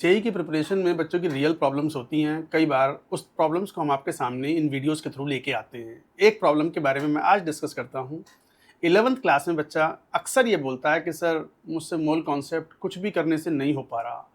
JEE की preparation में बच्चों की रियल प्रॉब्लम्स होती हैं। कई बार उस प्रॉब्लम्स को हम आपके सामने इन वीडियोस के थ्रू लेके आते हैं। एक प्रॉब्लम के बारे में मैं आज डिस्कस करता हूँ। 11th क्लास में बच्चा अक्सर ये बोलता है कि सर मुझसे मोल कॉन्सेप्ट कुछ भी करने से नहीं हो पा रहा।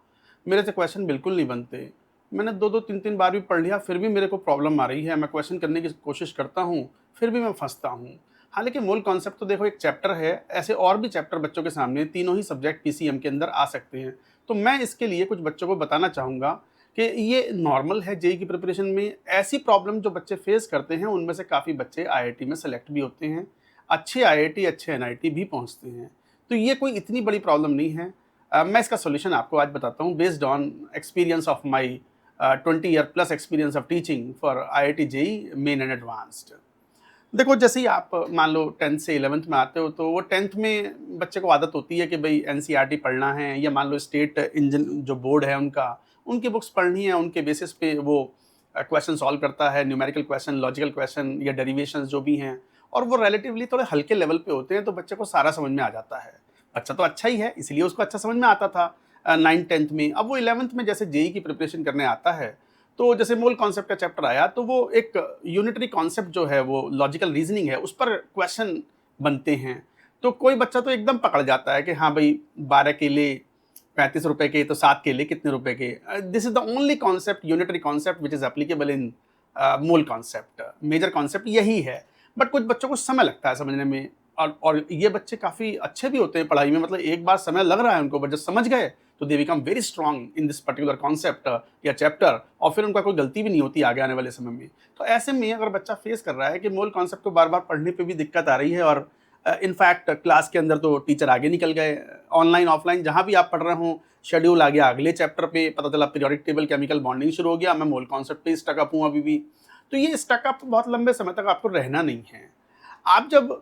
मेरे से क्वेश्चन बिल्कुल नहीं बनते। मैंने 2-2 3-3 बार भी पढ़ लिया फिर भी मेरे को प्रॉब्लम आ रही है। मैं क्वेश्चन करने की कोशिश करता हूँ, फिर भी मैं फँसता हूँ। हालाँकि मोल कॉन्सेप्ट तो देखो एक चैप्टर है, ऐसे और भी चैप्टर बच्चों के सामने तीनों ही सब्जेक्ट पीसीएम के अंदर आ सकते हैं। तो मैं इसके लिए कुछ बच्चों को बताना चाहूँगा कि ये नॉर्मल है जेईई की प्रिपरेशन में। ऐसी प्रॉब्लम जो बच्चे फेस करते हैं उनमें से काफ़ी बच्चे आईआईटी में सेलेक्ट भी होते हैं। अच्छे आईआईटी, अच्छे एनआईटी भी पहुँचते हैं। तो ये कोई इतनी बड़ी प्रॉब्लम नहीं है। मैं इसका सॉल्यूशन आपको आज बताता हूँ based on experience of my 20 year plus experience of teaching for IIT JEE main and advanced. देखो जैसे ही आप मान लो 10th से 11th में आते हो तो वो 10th में बच्चे को आदत होती है कि भाई एनसीईआरटी पढ़ना है या मान लो स्टेट इंजन जो बोर्ड है उनका, उनकी बुक्स पढ़नी है, उनके बेसिस पे वो क्वेश्चन सॉल्व करता है, न्यूमेरिकल क्वेश्चन, लॉजिकल क्वेश्चन या डेरिवेशंस जो भी हैं, और वो रिलेटिवली थोड़े हल्के लेवल पे होते हैं तो बच्चे को सारा समझ में आ जाता है। बच्चा तो अच्छा ही है इसलिए उसको अच्छा समझ में आता था 9th-10th में। अब वो 11th में जैसे जेईई की प्रिपरेशन करने आता है तो जैसे मोल कॉन्सेप्ट का चैप्टर आया तो वो एक यूनिटरी कॉन्सेप्ट जो है वो लॉजिकल रीजनिंग है उस पर क्वेश्चन बनते हैं। तो कोई बच्चा तो एकदम पकड़ जाता है कि हाँ भाई 12 केले 35 रुपए के, तो 7 केले कितने रुपए के। This is the only concept, unitary concept which is applicable in mole concept. Major concept यही है, बट कुछ बच्चों को समय लगता है समझने में। और ये बच्चे काफ़ी अच्छे भी होते हैं पढ़ाई में, मतलब एक बार समय लग रहा है उनको, बट जब समझ गए तो they become very strong in this particular concept या चैप्टर, और फिर उनका कोई गलती भी नहीं होती आगे आने वाले समय में। तो ऐसे में अगर बच्चा फेस कर रहा है कि मोल कॉन्सेप्ट को बार बार पढ़ने पे भी दिक्कत आ रही है, और इनफैक्ट क्लास के अंदर तो टीचर आगे निकल गए, ऑनलाइन ऑफलाइन जहाँ भी आप पढ़ रहे हो शेड्यूल आ गया अगले चैप्टर पे, पता चला पीरियोडिक टेबल केमिकल बॉन्डिंग शुरू हो गया, मैं मोल कॉन्सेप्ट पे स्टक अप हूँ अभी भी। तो ये स्टक अप बहुत लंबे समय तक आपको रहना नहीं है। आप जब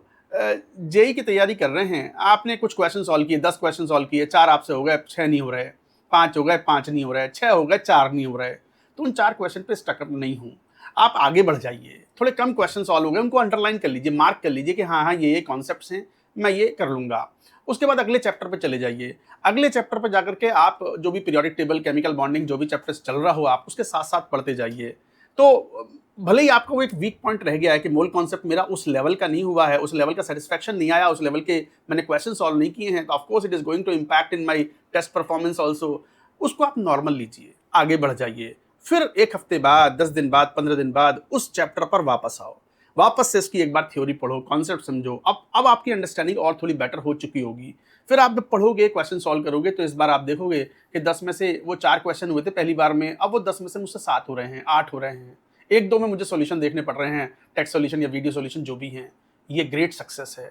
जेईई की तैयारी कर रहे हैं, आपने कुछ क्वेश्चन सॉल्व किए, 10 क्वेश्चन सॉल्व किए, 4 आपसे हो गए, 6 नहीं हो रहे, 5 हो गए, 5 नहीं हो रहे, 6 हो गए, 4 नहीं हो रहे, तो उन 4 क्वेश्चन पे स्टकअप नहीं हूँ। आप आगे बढ़ जाइए, थोड़े कम क्वेश्चन सॉल्व हो गए, उनको अंडरलाइन कर लीजिए, मार्क कर लीजिए कि हाँ हाँ ये कॉन्सेप्ट्स हैं, मैं ये कर लूँगा। उसके बाद अगले चैप्टर पे चले जाइए। अगले चैप्टर पे जाकर के आप जो भी पीरियोडिक टेबल, केमिकल बॉन्डिंग, जो भी चैप्टर्स चल रहा हो आप उसके साथ-साथ पढ़ते जाइए। तो भले ही आपको वो एक वीक पॉइंट रह गया है कि मोल कॉन्सेप्ट मेरा उस लेवल का नहीं हुआ है, उस लेवल का सैटिस्फैक्शन नहीं आया, उस लेवल के मैंने क्वेश्चन सॉल्व नहीं किए हैं, तो of course it is going to impact in my test performance also. उसको आप नॉर्मल लीजिए, आगे बढ़ जाइए। फिर 1 हफ्ते बाद, 10 दिन बाद, 15 दिन बाद उस चैप्टर पर वापस आओ। वापस से उसकी एक बार थ्योरी पढ़ो, कॉन्सेप्ट समझो। अब आपकी अंडरस्टैंडिंग और थोड़ी बेटर हो चुकी होगी। फिर आप जब पढ़ोगे, क्वेश्चन सॉल्व करोगे, तो इस बार आप देखोगे कि 10 में से वो 4 क्वेश्चन हुए थे पहली बार में, अब वो 10 में से मुझसे 7 हो रहे हैं, 8 हो रहे हैं। 1-2 में मुझे सॉल्यूशन देखने पड़ रहे हैं, टेक्स्ट सॉल्यूशन या वीडियो सॉल्यूशन जो भी हैं। ये ग्रेट सक्सेस है।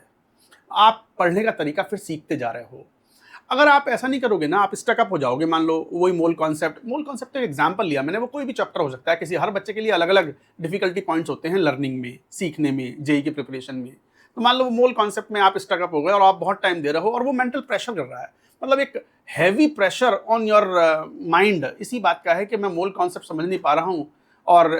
आप पढ़ने का तरीका फिर सीखते जा रहे हो। अगर आप ऐसा नहीं करोगे ना, आप स्टक अप हो जाओगे। मान लो वही मोल कॉन्सेप्ट का एग्जांपल लिया मैंने, वो कोई भी चैप्टर हो सकता है, किसी हर बच्चे के लिए अलग-अलग डिफिकल्टी पॉइंट्स होते हैं लर्निंग में, सीखने में, जेईई की प्रिपरेशन में। तो मान लो वो मोल कॉन्सेप्ट में आप स्टक अप हो गए और आप बहुत टाइम दे रहे हो और वो मेंटल प्रेशर कर रहा है। मतलब एक heavy pressure on your mind इसी बात का है कि मैं मोल कॉन्सेप्ट समझ नहीं पा रहा हूँ, और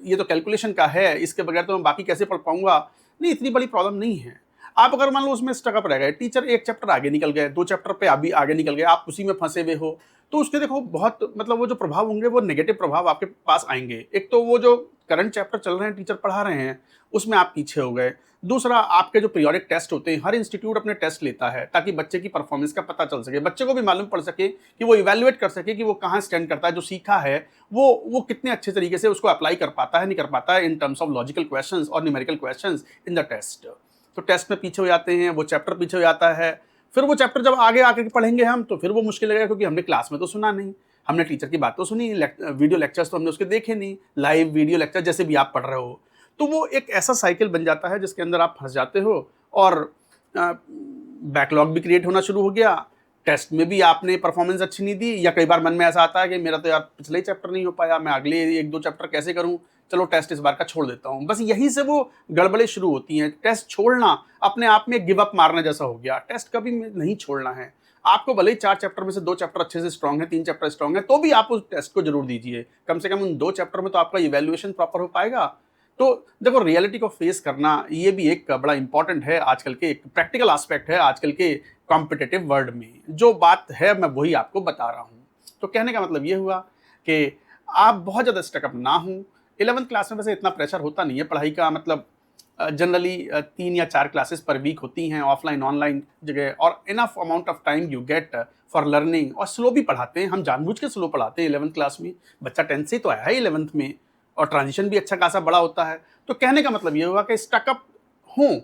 ये तो कैलकुलेशन का है, इसके बगैर तो मैं बाकी कैसे पढ़ पाऊंगा। नहीं, इतनी बड़ी प्रॉब्लम नहीं है। आप अगर मान लो उसमें स्टकअप रह गए, टीचर 1 चैप्टर आगे निकल गए, 2 चैप्टर पे अभी आगे निकल गए, आप उसी में फंसे हुए हो, तो उसके देखो बहुत मतलब वो जो प्रभाव होंगे वो नेगेटिव प्रभाव आपके पास आएंगे। एक तो वो जो करंट चैप्टर चल रहे हैं, टीचर पढ़ा रहे हैं, उसमें आप पीछे हो गए। दूसरा, आपके जो पीरियोडिक टेस्ट होते हैं, हर इंस्टीट्यूट अपने टेस्ट लेता है ताकि बच्चे की परफॉर्मेंस का पता चल सके, बच्चे को भी मालूम पड़ सके कि वो इवैल्यूएट कर सके कि वो कहाँ स्टैंड करता है, जो सीखा है वो कितने अच्छे तरीके से उसको अप्लाई कर पाता है, नहीं कर पाता है in terms of logical questions और numerical questions in the test. तो टेस्ट में पीछे हो जाते हैं, वो चैप्टर पीछे हो जाता है। फिर वो चैप्टर जब आगे आकर के पढ़ेंगे हम, तो फिर वो मुश्किल लगेगा, क्योंकि हमने क्लास में तो सुना नहीं, हमने टीचर की बात तो सुनी, वीडियो लेक्चर्स तो हमने उसके देखे नहीं, लाइव वीडियो लेक्चर जैसे भी आप पढ़ रहे हो। तो वो एक ऐसा साइकिल बन जाता है जिसके अंदर आप फंस जाते हो, और बैकलॉग भी क्रिएट होना शुरू हो गया। टेस्ट में भी आपने परफॉर्मेंस अच्छी नहीं दी, या कई बार मन में ऐसा आता है कि मेरा तो यार पिछले ही चैप्टर नहीं हो पाया, मैं अगले 1-2 चैप्टर कैसे करूं, चलो टेस्ट इस बार का छोड़ देता हूं। बस यहीं से वो गड़बड़े शुरू होती हैं। टेस्ट छोड़ना अपने आप में गिव अप मारने जैसा हो गया। टेस्ट कभी नहीं छोड़ना है आपको। भले ही 4 चैप्टर में से 2 चैप्टर अच्छे से स्ट्रांग है, 3 चैप्टर स्ट्रांग है, तो भी आप उस टेस्ट को जरूर दीजिए। कम से कम उन 2 चैप्टर में तो आपका इवैल्यूएशन प्रॉपर हो पाएगा। तो देखो, रियलिटी को फेस करना ये भी एक बड़ा इंपॉर्टेंट है, आजकल के एक प्रैक्टिकल एस्पेक्ट है आजकल के कॉम्पिटिटिव वर्ल्ड में। जो बात है मैं वही आपको बता रहा हूँ। तो कहने का मतलब ये हुआ कि आप बहुत ज़्यादा स्टकअप ना हों। 11th क्लास में वैसे इतना प्रेशर होता नहीं है पढ़ाई का, मतलब जनरली 3 या 4 क्लासेस पर वीक होती हैं ऑफलाइन ऑनलाइन जगह, और enough amount of time you get for learning, और स्लो भी पढ़ाते हैं, हम जानबूझ के स्लो पढ़ाते हैं 11th क्लास में। बच्चा 10th से तो आया है 11th में, और ट्रांजिशन भी अच्छा खासा बड़ा होता है। तो कहने का मतलब ये हुआ कि स्टकअप हों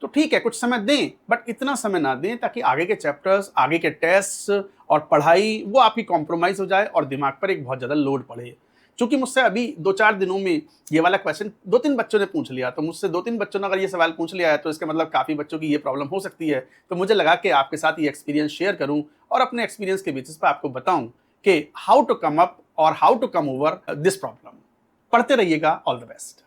तो ठीक है, कुछ समय दें, बट इतना समय ना दें ताकि आगे के चैप्टर्स, आगे के टेस्ट और पढ़ाई वो आपकी कॉम्प्रोमाइज़ हो जाए और दिमाग पर एक बहुत ज़्यादा लोड पड़े। चूँकि मुझसे अभी 2-4 दिनों में ये वाला क्वेश्चन 2-3 बच्चों ने पूछ लिया, तो मुझसे 2-3 बच्चों ने अगर ये सवाल पूछ लिया है, तो इसका मतलब काफ़ी बच्चों की ये प्रॉब्लम हो सकती है। तो मुझे लगा कि आपके साथ ये एक्सपीरियंस शेयर करूँ और अपने एक्सपीरियंस के बेसिस पे आपको बताऊँ कि हाउ टू कम अप और how to come over this problem. पढ़ते रहिएगा, ऑल द बेस्ट।